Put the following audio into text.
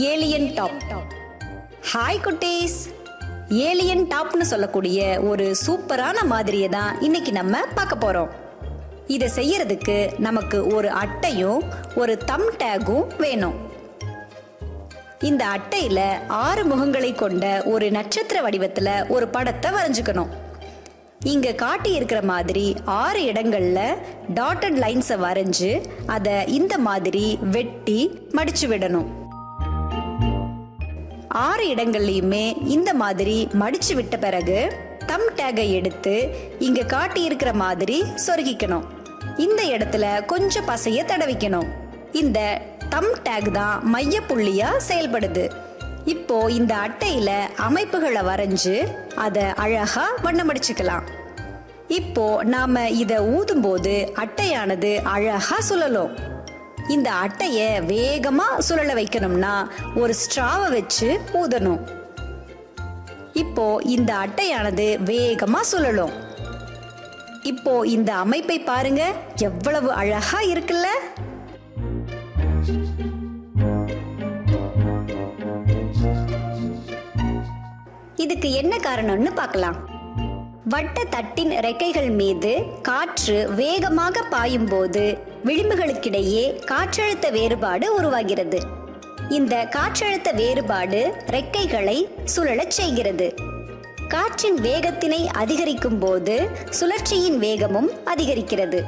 Alien top. Hi குட்டீஸ், alien டாப்னு சொல்லக்கூடிய ஒரு சூப்பரான மாதிரியை தான் இன்னைக்கு நம்ம பார்க்க போறோம். இதை செய்யறதுக்கு நமக்கு ஒரு அட்டையும் ஒரு தம் டேகும் வேணும். இந்த அட்டையில 6 முகங்களை கொண்ட ஒரு நட்சத்திர வடிவத்துல ஒரு படத்தை வரைஞ்சுக்கணும். இங்க காட்டி இருக்கிற மாதிரி 6 இடங்கள்ல டாட்டட் லைன்ஸை வரைஞ்சு அதை இந்த மாதிரி வெட்டி மடிச்சு விடணும். 6 இடங்கள்லையுமே இந்த மாதிரி மடிச்சு விட்ட பிறகு தம் டேகை எடுத்து இங்க காட்டி இருக்கிற மாதிரி சொருகிக்கணும். இந்த இடத்துல கொஞ்சம் பசைய தடவிக்கணும். இந்த தம் டேக் தான் மைய புள்ளியா செயல்படுது. இப்போ இந்த அட்டையில அமைப்புகளை வரைஞ்சு அதை அழகா வண்ணமடிச்சுக்கலாம். இப்போ நாம இதை ஊதும் போது அட்டையானது அழகா சுழலும். இந்த அட்டைய வேகமா சுழல வைக்கணும்னா ஒரு ஸ்ட்ராவை வச்சு ஊதணும். இப்போ இந்த அட்டையானது வேகமா சுழலும். இப்போ இந்த அமைப்பை பாருங்க, எவ்வளவு அழகா இருக்குல்ல. இதுக்கு என்ன காரணம்னு பார்க்கலாம். வட்ட தட்டின் ரெக்கைகள் மீது காற்று வேகமாக பாயும் போது விளிம்புகளுக்கிடையே காற்றழுத்த வேறுபாடு உருவாகிறது. இந்த காற்றழுத்த வேறுபாடு ரெக்கைகளை சுழலச் செய்கிறது. காற்றின் வேகத்தினை அதிகரிக்கும் போது சுழற்சியின் வேகமும் அதிகரிக்கிறது.